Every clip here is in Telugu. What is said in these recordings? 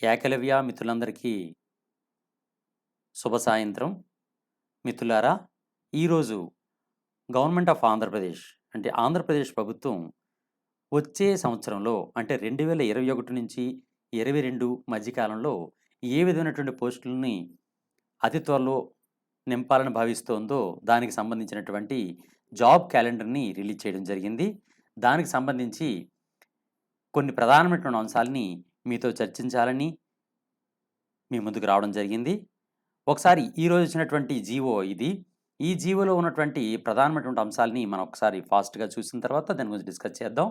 ఏకలవ్య మిత్రులందరికీ శుభ సాయంత్రం. మిత్రులారా, ఈరోజు గవర్నమెంట్ ఆఫ్ ఆంధ్రప్రదేశ్ అంటే ఆంధ్రప్రదేశ్ ప్రభుత్వం వచ్చే సంవత్సరంలో అంటే 2021 నుంచి 22 మధ్యకాలంలో ఏ విధమైనటువంటి పోస్టులని అతి త్వరలో నింపాలని భావిస్తోందో దానికి సంబంధించినటువంటి జాబ్ క్యాలెండర్‌ని రిలీజ్ చేయడం జరిగింది. దానికి సంబంధించి కొన్ని ప్రధానమైనటువంటి అంశాలని మీతో చర్చించాలని మీ ముందుకు రావడం జరిగింది. ఒకసారి ఈరోజు వచ్చినటువంటి జీవో ఇది. ఈ జీవోలో ఉన్నటువంటి ప్రధానమైనటువంటి అంశాలని మనం ఒకసారి ఫాస్ట్‌గా చూసిన తర్వాత దాని గురించి డిస్కస్ చేద్దాం.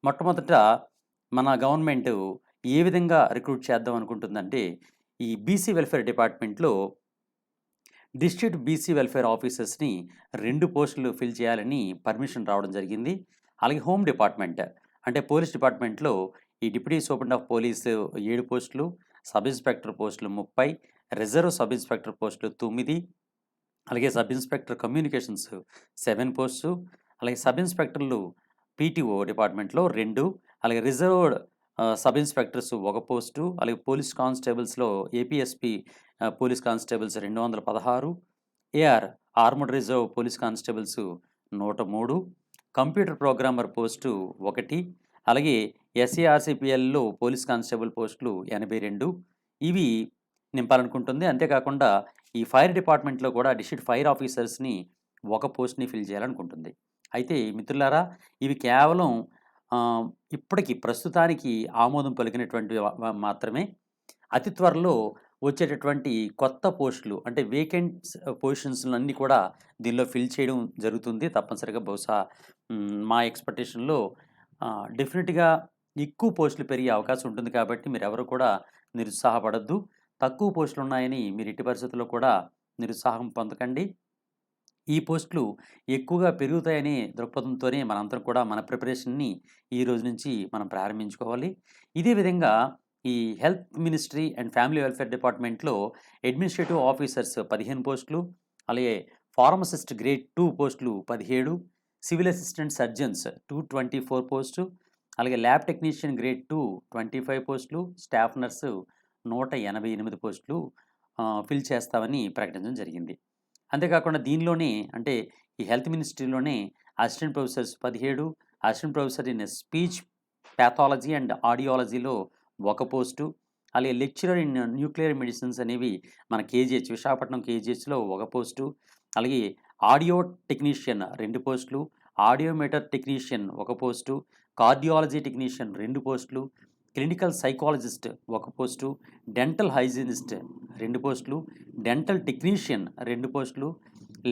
మొట్టమొదట మన గవర్నమెంట్ ఏ విధంగా రిక్రూట్ చేద్దాం అనుకుంటుందంటే, ఈ బీసీ వెల్ఫేర్ డిపార్ట్మెంట్‌లో డిస్ట్రిక్ట్ బీసీ వెల్ఫేర్ ఆఫీసర్స్‌ని 2 పోస్టులు ఫిల్ చేయాలని పర్మిషన్ రావడం జరిగింది. అలాగే హోమ్ డిపార్ట్మెంట్ అంటే పోలీస్ డిపార్ట్మెంట్‌లో ఈ డిప్యూటీ సూపరింటెండెంట్ ఆఫ్ పోలీస్ 7 పోస్టులు, సబ్ ఇన్స్పెక్టర్ పోస్టులు 30, రిజర్వ్ సబ్ ఇన్స్పెక్టర్ పోస్టులు 9, అలాగే సబ్ ఇన్స్పెక్టర్ కమ్యూనికేషన్స్ 7 పోస్ట్స్, అలాగే సబ్ ఇన్స్పెక్టర్లు పీటీఓ డిపార్ట్మెంట్‌లో 2, అలాగే రిజర్వ్డ్ సబ్ ఇన్స్పెక్టర్స్ 1 పోస్టు, అలాగే పోలీస్ కానిస్టేబుల్స్‌లో APSP police constables 216, AR armed reserve police constables 103, computer programmer post 1, అలాగే ఎస్ఏఆర్సీపీఎల్‌లో పోలీస్ కానిస్టేబుల్ పోస్టులు 82 ఇవి నింపాలనుకుంటుంది. అంతేకాకుండా ఈ ఫైర్ డిపార్ట్మెంట్‌లో కూడా డిస్ట్రిక్ట్ ఫైర్ ఆఫీసర్స్‌ని 1 పోస్ట్‌ని ఫిల్ చేయాలనుకుంటుంది. అయితే మిత్రులారా, ఇవి కేవలం ఇప్పటికి ప్రస్తుతానికి ఆమోదం పలికినటువంటివి మాత్రమే. అతి త్వరలో వచ్చేటటువంటి కొత్త పోస్టులు అంటే వేకెంట్స్ పొజిషన్స్‌లన్నీ కూడా దీనిలో ఫిల్ చేయడం జరుగుతుంది. తప్పనిసరిగా బహుశా మా ఎక్స్‌పెక్టేషన్‌లో డెఫినిట్‌గా ఎక్కువ పోస్టులు పెరిగే అవకాశం ఉంటుంది కాబట్టి మీరెవరు కూడా నిరుత్సాహపడొద్దు. తక్కువ పోస్టులు ఉన్నాయని మీరు ఎట్టి పరిస్థితుల్లో కూడా నిరుత్సాహం పొందకండి. ఈ పోస్టులు ఎక్కువగా పెరుగుతాయనే దృక్పథంతోనే మనందరం కూడా మన ప్రిపరేషన్‌ని ఈ రోజు నుంచి మనం ప్రారంభించుకోవాలి. ఇదే విధంగా ఈ health ministry and family welfare డిపార్ట్మెంట్‌లో అడ్మినిస్ట్రేటివ్ ఆఫీసర్స్ 15 పోస్టులు, అలాగే ఫార్మసిస్ట్ గ్రేడ్ 2 పోస్టులు 17, సివిల్ అసిస్టెంట్ సర్జన్స్ 224 పోస్టు, అలాగే ల్యాబ్ టెక్నీషియన్ గ్రేడ్ 2 25 పోస్టులు, స్టాఫ్ నర్సు 188 పోస్టులు ఫిల్ చేస్తామని ప్రకటించడం జరిగింది. అంతేకాకుండా దీనిలోనే అంటే ఈ హెల్త్ మినిస్ట్రీలోనే assistant professors 17, assistant professor in speech pathology and ఆడియాలజీలో 1 పోస్టు, అలాగే లెక్చరర్ ఇన్ న్యూక్లియర్ మెడిసిన్స్ అనేవి మన కేజీహెచ్ విశాఖపట్నం కేజీహెచ్‌లో 1 పోస్టు, అలాగే ఆడియో టెక్నీషియన్ 2 పోస్టులు, audiometer technician 1 post, cardiology technician 2 పోస్టులు, clinical psychologist 1 post, dental hygienist 2 పోస్టులు, డెంటల్ టెక్నీషియన్ 2 పోస్టులు,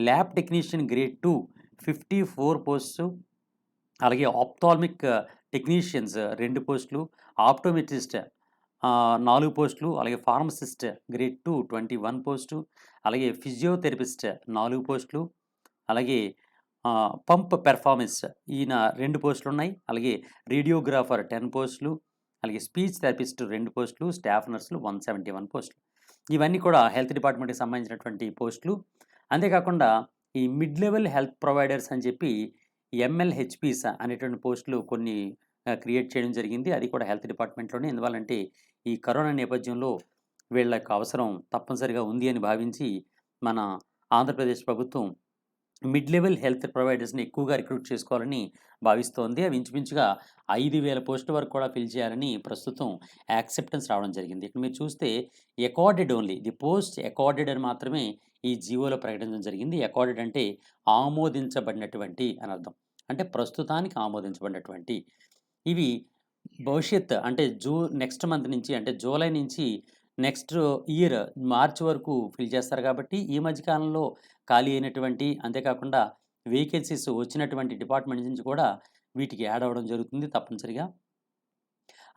ల్యాబ్ టెక్నీషియన్ గ్రేడ్ 2 54 పోస్ట్స్, అలాగే ఆప్థాల్మిక్ టెక్నీషియన్స్ 2 పోస్టులు, ఆప్టోమెట్రిస్ట్ 4 పోస్టులు, అలాగే ఫార్మసిస్ట్ గ్రేడ్ 2 21 పోస్టు, అలాగే ఫిజియోథెరపిస్ట్ 4 పోస్టులు, అలాగే పంప్ పెర్ఫార్మెన్స్ ఈయన 2 పోస్టులు ఉన్నాయి. అలాగే రేడియోగ్రాఫర్ 10 పోస్టులు, అలాగే స్పీచ్ థెరపిస్ట్ 2 పోస్టులు, స్టాఫ్ నర్సులు 171 పోస్టులు. ఇవన్నీ కూడా హెల్త్ డిపార్ట్మెంట్‌కి సంబంధించినటువంటి పోస్టులు. అంతేకాకుండా ఈ మిడ్ లెవెల్ హెల్త్ ప్రొవైడర్స్ అని చెప్పి ఎంఎల్‌హెచ్‌పీస్ అనేటువంటి పోస్టులు కొన్ని క్రియేట్ చేయడం జరిగింది. అది కూడా హెల్త్ డిపార్ట్మెంట్‌లోనే. ఎందువల్లంటే ఈ కరోనా నేపథ్యంలో వీళ్ళ యొక్క అవసరం తప్పనిసరిగా ఉంది అని భావించి మన ఆంధ్రప్రదేశ్ ప్రభుత్వం మిడ్ లెవెల్ హెల్త్ ప్రొవైడర్స్‌ని ఎక్కువగా రిక్రూట్ చేసుకోవాలని భావిస్తోంది. అవి ఇంచుమించుగా 5,000 పోస్టుల వరకు కూడా ఫిల్ చేయాలని ప్రస్తుతం యాక్సెప్టెన్స్ రావడం జరిగింది. ఇక్కడ మీరు చూస్తే accorded only the post accorded అని మాత్రమే ఈ జీవోలో ప్రకటించడం జరిగింది. అకార్డెడ్ అంటే ఆమోదించబడినటువంటి అని అర్థం. అంటే ప్రస్తుతానికి ఆమోదించబడినటువంటి. ఇవి భవిష్యత్ అంటే నెక్స్ట్ మంత్ నుంచి అంటే జూలై నుంచి నెక్స్ట్ ఇయర్ మార్చ్ వరకు ఫిల్ చేస్తారు కాబట్టి ఈ మధ్య కాలంలో ఖాళీ అయినటువంటి అంతేకాకుండా వేకెన్సీస్ వచ్చినటువంటి డిపార్ట్మెంట్ నుంచి కూడా వీటికి యాడ్ అవ్వడం జరుగుతుంది తప్పనిసరిగా.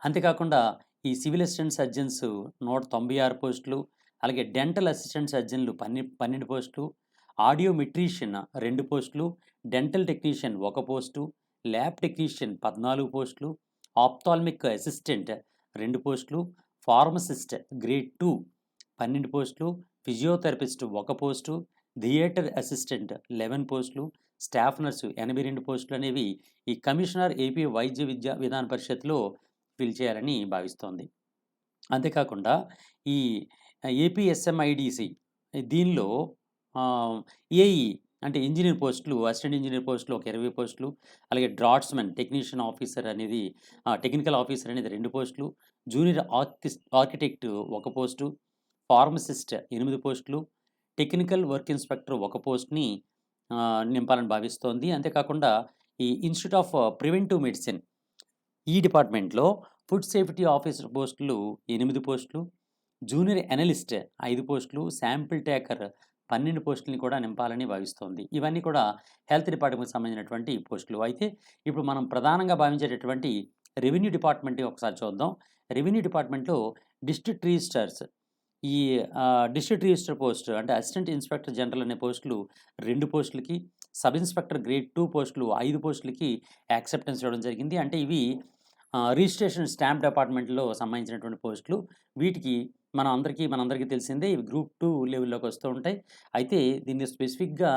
అంతేకాకుండా ఈ సివిల్ అసిస్టెంట్ సర్జన్స్ 196 పోస్టులు, అలాగే డెంటల్ అసిస్టెంట్ సర్జన్లు 12 పోస్టులు, ఆడియోమెట్రీషియన్ 2 పోస్టులు, dental technician 1 post, lab technician 14 పోస్టులు, ఆప్థాల్మిక్ అసిస్టెంట్ 2 పోస్టులు, ఫార్మసిస్ట్ గ్రేడ్ 2 12 పోస్టులు, ఫిజియోథెరపిస్ట్ 1 పోస్టు, థియేటర్ అసిస్టెంట్ 11 పోస్టులు, స్టాఫ్ నర్సు 82 పోస్టులు అనేవి ఈ కమిషనర్ ఏపీ వైద్య విద్యా విధాన పరిషత్‌లో ఫిల్ చేయాలని భావిస్తోంది. అంతేకాకుండా ఈ ఏపీఎస్ఎంఐడిసి దీనిలో ఏఈ అంటే ఇంజినీర్ పోస్టులు, అసిస్టెంట్ ఇంజినీర్ పోస్టులు ఒక 20 పోస్టులు, అలాగే డ్రాట్స్‌మెన్ టెక్నీషియన్ ఆఫీసర్ అనేది టెక్నికల్ ఆఫీసర్ అనేది 2 పోస్టులు, జూనియర్ ఆర్కిటెక్ట్ 1 పోస్టు, ఫార్మసిస్ట్ 8 పోస్టులు, టెక్నికల్ వర్క్ ఇన్స్‌పెక్టర్ 1 పోస్ట్‌ని నింపాలని భావిస్తోంది. అంతేకాకుండా ఈ ఇన్‌స్టిట్యూట్ ఆఫ్ ప్రివెంటివ్ మెడిసిన్ ఈ డిపార్ట్మెంట్‌లో ఫుడ్ సేఫ్టీ ఆఫీసర్ పోస్టులు 8 పోస్టులు, జూనియర్ అనలిస్ట్ 5 పోస్టులు, శాంపిల్ టేకర్ 12 పోస్టులని కూడా నింపాలని భావిస్తోంది. ఇవన్నీ కూడా హెల్త్ డిపార్ట్మెంట్‌కి సంబంధించినటువంటి పోస్టులు. అయితే ఇప్పుడు మనం ప్రధానంగా భావించేటటువంటి రెవెన్యూ డిపార్ట్మెంట్ ఒకసారి చూద్దాం. రెవెన్యూ డిపార్ట్మెంట్‌లో డిస్ట్రిక్ట్ రిజిస్ట్రార్స్ ఈ డిస్ట్రిక్ట్ రిజిస్టర్ పోస్ట్ అంటే అసిస్టెంట్ ఇన్స్‌పెక్టర్ జనరల్ అనే పోస్టులు 2 పోస్టులకి, సబ్ ఇన్స్‌పెక్టర్ గ్రేడ్ 2 పోస్టులు 5 పోస్టులకి యాక్సెప్టెన్స్ ఇవ్వడం జరిగింది. అంటే ఇవి రిజిస్ట్రేషన్ స్టాంప్ డిపార్ట్మెంట్‌లో సంబంధించినటువంటి పోస్టులు. వీటికి మనందరికీ తెలిసిందే ఇవి గ్రూప్ 2 లెవెల్‌లోకి వస్తూ ఉంటాయి. అయితే దీన్ని స్పెసిఫిక్‌గా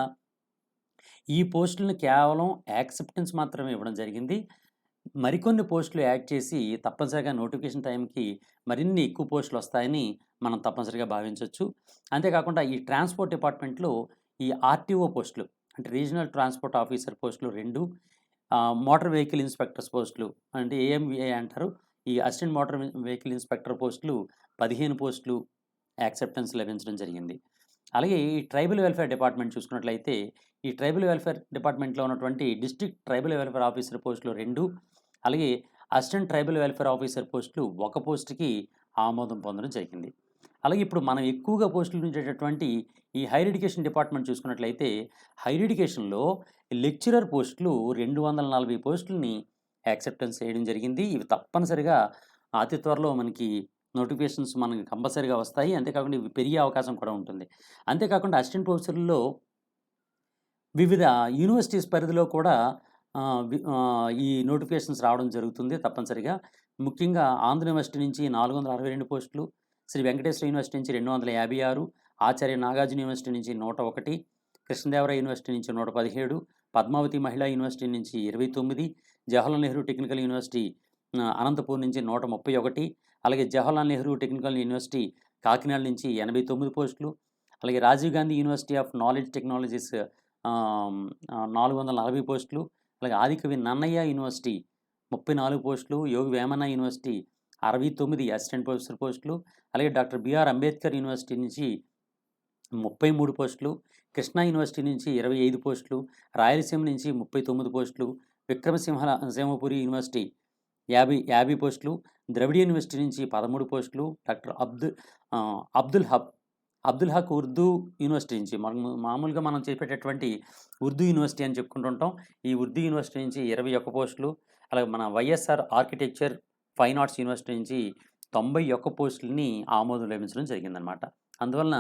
ఈ పోస్టులను కేవలం యాక్సెప్టెన్స్ మాత్రమే ఇవ్వడం జరిగింది. మరికొన్ని పోస్టులు యాడ్ చేసి తప్పనిసరిగా నోటిఫికేషన్ టైంకి మరిన్ని ఎక్కువ పోస్టులు వస్తాయని మనం తప్పనిసరిగా భావించొచ్చు. అంతేకాకుండా ఈ ట్రాన్స్‌పోర్ట్ డిపార్ట్మెంట్‌లో ఈ ఆర్‌టీఓ పోస్టులు అంటే రీజనల్ ట్రాన్స్‌పోర్ట్ ఆఫీసర్ పోస్టులు 2, మోటార్ వెహికల్ ఇన్స్‌పెక్టర్స్ పోస్టులు అంటే ఏఎంవీఐ అంటారు. ఈ అసిస్టెంట్ మోటార్ వెహికల్ ఇన్స్‌పెక్టర్ పోస్టులు 15 పోస్టులు యాక్సెప్టెన్స్ లభించడం జరిగింది. అలాగే ఈ ట్రైబల్ వెల్ఫేర్ డిపార్ట్మెంట్ చూసుకున్నట్లయితే ఈ ట్రైబల్ వెల్ఫేర్ డిపార్ట్మెంట్‌లో ఉన్నటువంటి డిస్ట్రిక్ట్ ట్రైబల్ వెల్ఫేర్ ఆఫీసర్ పోస్టులు 2, అలాగే అసిస్టెంట్ ట్రైబల్ వెల్ఫేర్ ఆఫీసర్ పోస్టులు 1 పోస్ట్‌కి ఆమోదం పొందడం జరిగింది. అలాగే ఇప్పుడు మనం ఎక్కువగా పోస్టులు ఉండేటటువంటి ఈ హైర్ ఎడ్యుకేషన్ డిపార్ట్మెంట్ చూసుకున్నట్లయితే హైర్ ఎడ్యుకేషన్‌లో లెక్చరర్ పోస్టులు 240 పోస్టులని యాక్సెప్టెన్స్ చేయడం జరిగింది. ఇవి తప్పనిసరిగా అతి త్వరలో మనకి నోటిఫికేషన్స్ మనకి కంపల్సరీగా వస్తాయి. అంతేకాకుండా ఇవి పెరిగే అవకాశం కూడా ఉంటుంది. అంతేకాకుండా అసిస్టెంట్ ప్రొఫెసర్‌లో వివిధ యూనివర్సిటీస్ పరిధిలో కూడా ఈ నోటిఫికేషన్స్ రావడం జరుగుతుంది తప్పనిసరిగా. ముఖ్యంగా ఆంధ్ర యూనివర్సిటీ నుంచి 462 పోస్టులు, శ్రీ వెంకటేశ్వర యూనివర్సిటీ నుంచి 256, ఆచార్య నాగార్జున యూనివర్సిటీ నుంచి 101, కృష్ణదేవరాయ యూనివర్సిటీ నుంచి 117, పద్మావతి మహిళా యూనివర్సిటీ నుంచి 29, జవహర్లాల్ నెహ్రూ టెక్నికల్ యూనివర్సిటీ అనంతపూర్ నుంచి 131, అలాగే జవహర్లాల్ నెహ్రూ టెక్నికల్ యూనివర్సిటీ కాకినాడ నుంచి 89 పోస్టులు, అలాగే Rajiv Gandhi university of knowledge technologies 440 పోస్టులు, అలాగే ఆదికవి నన్నయ్య యూనివర్సిటీ 34 పోస్టులు, Yogi Vemana university 69 assistant professor పోస్టులు, అలాగే డాక్టర్ బిఆర్ అంబేద్కర్ యూనివర్సిటీ నుంచి 33 పోస్టులు, కృష్ణా యూనివర్సిటీ నుంచి 25 పోస్టులు, రాయలసీమ నుంచి 39 పోస్టులు, సింహపురి యూనివర్సిటీ 50 పోస్టులు, ద్రవిడ యూనివర్సిటీ నుంచి 13 పోస్టులు, డాక్టర్ అబ్దుల్ హక్ ఉర్దూ యూనివర్సిటీ నుంచి మామూలుగా మనం చెప్పేటటువంటి ఉర్దూ యూనివర్సిటీ అని చెప్పుకుంటుంటాం. ఈ ఉర్దూ యూనివర్సిటీ నుంచి 21 పోస్టులు, అలాగే మన YSR architecture fine arts university నుంచి 91 పోస్టులని ఆమోదం లభించడం జరిగిందనమాట. అందువలన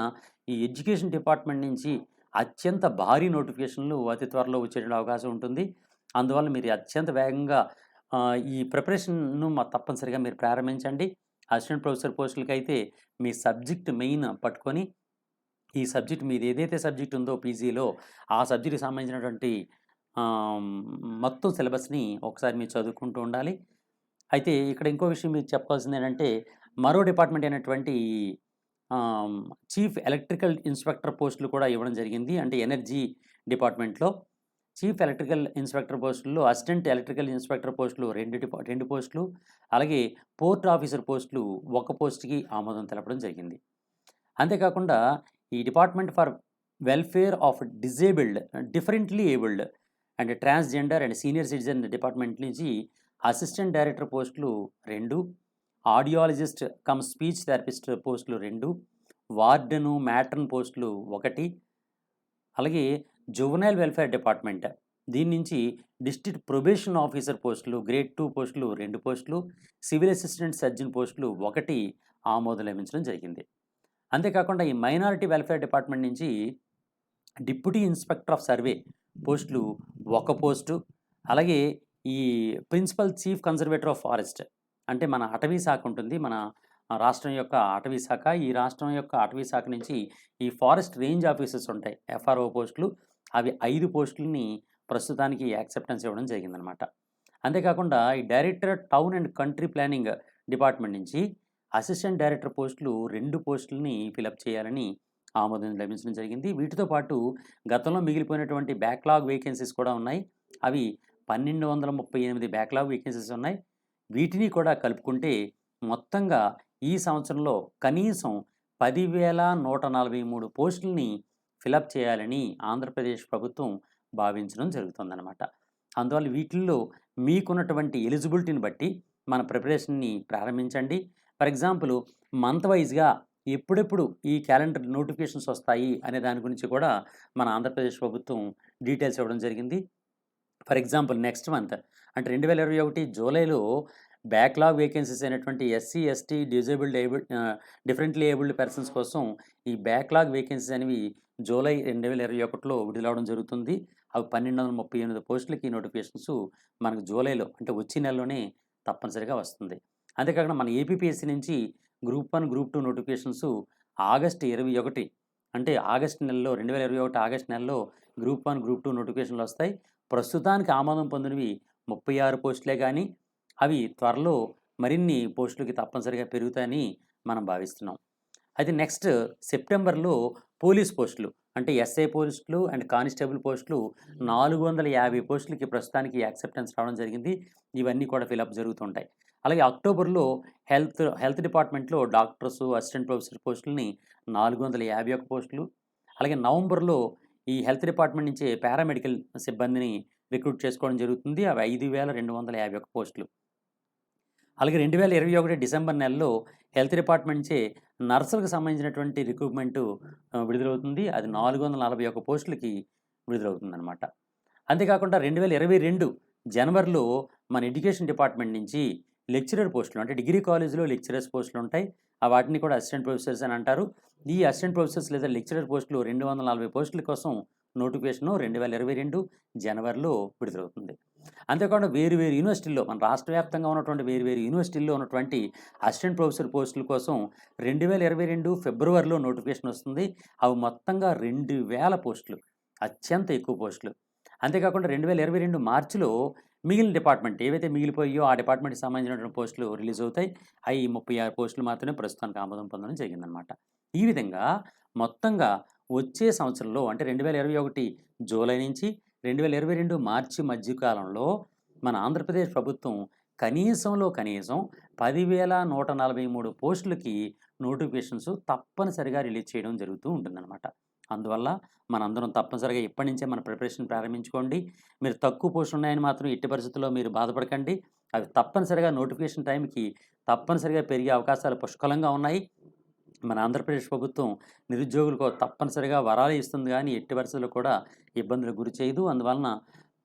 ఈ ఎడ్యుకేషన్ డిపార్ట్మెంట్ నుంచి అత్యంత భారీ నోటిఫికేషన్లు అతి త్వరలో వచ్చేటువంటి అవకాశం ఉంటుంది. అందువల్ల మీరు అత్యంత వేగంగా ఈ ప్రిపరేషన్‌ను తప్పనిసరిగా మీరు ప్రారంభించండి. అసిస్టెంట్ ప్రొఫెసర్ పోస్టులకైతే మీ సబ్జెక్ట్ మెయిన్ పట్టుకొని ఈ సబ్జెక్ట్ మీది ఏదైతే సబ్జెక్ట్ ఉందో పీజీలో ఆ సబ్జెక్ట్‌కి సంబంధించినటువంటి మొత్తం సిలబస్‌ని ఒకసారి మీరు చదువుకుంటూ ఉండాలి. అయితే ఇక్కడ ఇంకో విషయం మీకు చెప్పాల్సింది ఏంటంటే మరో డిపార్ట్మెంట్ అయినటువంటి చీఫ్ ఎలక్ట్రికల్ ఇన్స్‌పెక్టర్ పోస్టులు కూడా ఇవ్వడం జరిగింది. అంటే ఎనర్జీ డిపార్ట్మెంట్‌లో చీఫ్ ఎలక్ట్రికల్ ఇన్స్‌పెక్టర్ పోస్టుల్లో అసిస్టెంట్ ఎలక్ట్రికల్ ఇన్స్‌పెక్టర్ పోస్టులు 2 పోస్టులు, అలాగే పోర్ట్ ఆఫీసర్ పోస్టులు 1 పోస్ట్‌కి ఆమోదం తెలపడం జరిగింది. అంతేకాకుండా ఈ department for welfare of differently abled and transgender and senior citizen department నుంచి అసిస్టెంట్ డైరెక్టర్ పోస్టులు 2, ఆడియాలజిస్ట్ కమ్ స్పీచ్ థెరపిస్ట్ పోస్టులు 2, వార్డెను, మ్యాట్రన్ పోస్టులు 1, అలాగే జువెనైల్ వెల్ఫేర్ డిపార్ట్మెంట్ దీని నుంచి డిస్ట్రిక్ట్ ప్రొబేషన్ ఆఫీసర్ పోస్టులు గ్రేడ్ 2 పోస్టులు 2 పోస్టులు, సివిల్ అసిస్టెంట్ సర్జన్ పోస్టులు 1 ఆమోదం లభించడం జరిగింది. అంతేకాకుండా ఈ మైనారిటీ వెల్ఫేర్ డిపార్ట్మెంట్ నుంచి డిప్యూటీ ఇన్స్‌పెక్టర్ ఆఫ్ సర్వే పోస్టులు 1 పోస్టు, అలాగే ఈ principal chief conservator of forest అంటే మన అటవీ శాఖ ఉంటుంది. మన రాష్ట్రం యొక్క అటవీ శాఖ. ఈ రాష్ట్రం యొక్క అటవీ శాఖ నుంచి ఈ ఫారెస్ట్ రేంజ్ ఆఫీసర్స్ ఉంటాయి. ఎఫ్ఆర్ఓ పోస్టులు. అవి 5 పోస్టులని ప్రస్తుతానికి యాక్సెప్టెన్స్ ఇవ్వడం జరిగిందనమాట. అంతేకాకుండా ఈ director town and country planning department నుంచి అసిస్టెంట్ డైరెక్టర్ పోస్టులు 2 పోస్టులని ఫిలప్ చేయాలని ఆమోదం లభించడం జరిగింది. వీటితో పాటు గతంలో మిగిలిపోయినటువంటి బ్యాక్‌లాగ్ వేకెన్సీస్ కూడా ఉన్నాయి. అవి 1238 బ్యాక్‌లాగ్ వేకెన్సీస్ ఉన్నాయి. వీటిని కూడా కలుపుకుంటే మొత్తంగా ఈ సంవత్సరంలో కనీసం 10,143 పోస్టులని ఫిలప్ చేయాలని ఆంధ్రప్రదేశ్ ప్రభుత్వం భావించడం జరుగుతుందనమాట. అందువల్ల వీటిల్లో మీకున్నటువంటి ఎలిజిబిలిటీని బట్టి మన ప్రిపరేషన్‌ని ప్రారంభించండి. ఫర్ ఎగ్జాంపుల్ మంత్ వైస్‌గా ఎప్పుడెప్పుడు ఈ క్యాలెండర్ నోటిఫికేషన్స్ వస్తాయి అనే దాని గురించి కూడా మన ఆంధ్రప్రదేశ్ ప్రభుత్వం డీటెయిల్స్ ఇవ్వడం జరిగింది. ఫర్ ఎగ్జాంపుల్ నెక్స్ట్ మంత్ అంటే 2021 జూలైలో బ్యాక్‌లాగ్ వేకెన్సీస్ అయినటువంటి SC, ST, differently abled persons కోసం ఈ బ్యాక్‌లాగ్ వేకెన్సీస్ అనేవి జూలై 2021లో విడుదలవ్వడం జరుగుతుంది. అవి 1238 పోస్టులకి నోటిఫికేషన్స్ మనకు జూలైలో అంటే వచ్చే నెలలోనే తప్పనిసరిగా వస్తుంది. అంతేకాకుండా మన ఏపీపీఎస్సీ నుంచి గ్రూప్ 1, గ్రూప్ 2 నోటిఫికేషన్స్ ఆగస్టు 21 అంటే ఆగస్టు నెలలో 2021 ఆగస్టు నెలలో గ్రూప్ 1, గ్రూప్ 2 నోటిఫికేషన్లు వస్తాయి. ప్రస్తుతానికి ఆమోదం పొందినవి 36 పోస్టులే కానీ అవి త్వరలో మరిన్ని పోస్టులకి తప్పనిసరిగా పెరుగుతాయని మనం భావిస్తున్నాం. అయితే నెక్స్ట్ సెప్టెంబర్లో పోలీస్ పోస్టులు అంటే ఎస్ఐ పోస్టులు అండ్ కానిస్టేబుల్ పోస్టులు 450 పోస్టులకి ప్రస్తుతానికి యాక్సెప్టెన్స్ రావడం జరిగింది. ఇవన్నీ కూడా ఫిలప్ జరుగుతుంటాయి. అలాగే అక్టోబర్లో హెల్త్ డిపార్ట్మెంట్లో డాక్టర్స్, అసిస్టెంట్ ప్రొఫెసర్ పోస్టులని 451 పోస్టులు. అలాగే నవంబర్లో ఈ హెల్త్ డిపార్ట్మెంట్ నుంచే పారామెడికల్ సిబ్బందిని రిక్రూట్ చేసుకోవడం జరుగుతుంది. అవి 5,251 పోస్టులు. అలాగే 2021 డిసెంబర్ నెలలో హెల్త్ డిపార్ట్మెంట్ నుంచే నర్సులకు సంబంధించినటువంటి రిక్రూట్మెంటు విడుదలవుతుంది. అది 441 పోస్టులకి విడుదలవుతుందనమాట. అంతేకాకుండా 2022 జనవరిలో మన ఎడ్యుకేషన్ డిపార్ట్మెంట్ నుంచి లెక్చరర్ పోస్టులు అంటే డిగ్రీ కాలేజీలో లెక్చరర్స్ పోస్టులు ఉంటాయి. వాటిని కూడా అసిస్టెంట్ ప్రొఫెసర్స్ అని అంటారు. ఈ అసిస్టెంట్ ప్రొఫెసర్స్ లేదా లెక్చరర్ పోస్టులు 240 పోస్టుల కోసం నోటిఫికేషను 2022 జనవరిలో విడుదలవుతుంది. అంతేకాకుండా వేరు యూనివర్సిటీల్లో మన రాష్ట్ర వ్యాప్తంగా ఉన్నటువంటి వేరు యూనివర్సిటీల్లో ఉన్నటువంటి అసిస్టెంట్ ప్రొఫెసర్ పోస్టుల కోసం 2022 ఫిబ్రవరిలో నోటిఫికేషన్ వస్తుంది. అవి మొత్తంగా 2,000 పోస్టులు, అత్యంత ఎక్కువ పోస్టులు. అంతేకాకుండా 2022 మార్చిలో మిగిలిన డిపార్ట్మెంట్ ఏవైతే మిగిలిపోయాయో ఆ డిపార్ట్మెంట్కి సంబంధించినటువంటి పోస్టులు రిలీజ్ అవుతాయి. అవి 36 పోస్టులు మాత్రమే ప్రస్తుతానికి ఆమోదం పొందడం జరిగిందనమాట. ఈ విధంగా మొత్తంగా వచ్చే సంవత్సరంలో అంటే 2021 జూలై నుంచి 2022 మార్చి మధ్యకాలంలో మన ఆంధ్రప్రదేశ్ ప్రభుత్వం కనీసం 10,143 పోస్టులకి నోటిఫికేషన్స్ తప్పనిసరిగా రిలీజ్ చేయడం జరుగుతూ ఉంటుందన్నమాట. అందువల్ల మనందరం తప్పనిసరిగా ఇప్పటి నుంచే మన ప్రిపరేషన్ ప్రారంభించుకోండి. మీరు తక్కువ పోస్టులు ఉన్నాయని మాత్రం ఎట్టి పరిస్థితుల్లో మీరు బాధపడకండి. అవి తప్పనిసరిగా నోటిఫికేషన్ టైంకి తప్పనిసరిగా పెరిగే అవకాశాలు పుష్కలంగా ఉన్నాయి. మన ఆంధ్రప్రదేశ్ ప్రభుత్వం నిరుద్యోగులకు తప్పనిసరిగా వరాలు ఇస్తుంది కానీ ఎట్టి పరిస్థితుల్లో కూడా ఇబ్బందులకు గురి చేయదు. అందువలన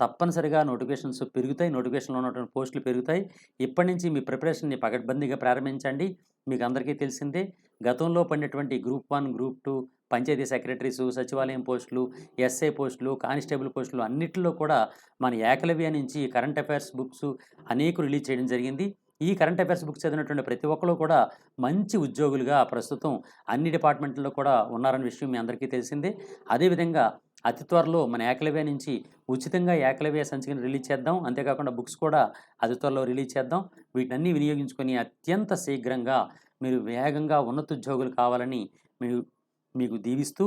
తప్పనిసరిగా నోటిఫికేషన్స్ పెరుగుతాయి. నోటిఫికేషన్లో ఉన్నటువంటి పోస్టులు పెరుగుతాయి. ఇప్పటి నుంచి మీ ప్రిపరేషన్ని పకడ్బందీగా ప్రారంభించండి. మీకు అందరికీ తెలిసిందే గతంలో పడినటువంటి గ్రూప్ 1, గ్రూప్ 2 పంచాయతీ సెక్రటరీసు, సచివాలయం పోస్టులు, ఎస్ఐ పోస్టులు, కానిస్టేబుల్ పోస్టులు అన్నిటిలో కూడా మన ఏకలవ్య నుంచి కరెంట్ అఫైర్స్ బుక్స్ అనేక రిలీజ్ చేయడం జరిగింది. ఈ కరెంట్ అఫైర్స్ బుక్స్ చదివినటువంటి ప్రతి ఒక్కరు కూడా మంచి ఉద్యోగులుగా ప్రస్తుతం అన్ని డిపార్ట్మెంట్లలో కూడా ఉన్నారనే విషయం మీ అందరికీ తెలిసిందే. అదేవిధంగా అతి త్వరలో మన ఏకలవ్య నుంచి ఉచితంగా ఏకలవ్య సంచికను రిలీజ్ చేద్దాం. అంతేకాకుండా బుక్స్ కూడా అతి త్వరలో రిలీజ్ చేద్దాం. వీటన్నీ వినియోగించుకొని అత్యంత శీఘ్రంగా మీరు వేగంగా ఉన్నతోద్యోగులు కావాలని మీకు దీవిస్తూ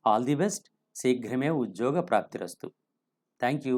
ఆల్ ది బెస్ట్. శీఘ్రమే ఉద్యోగ ప్రాప్తిరస్తు. Thank you.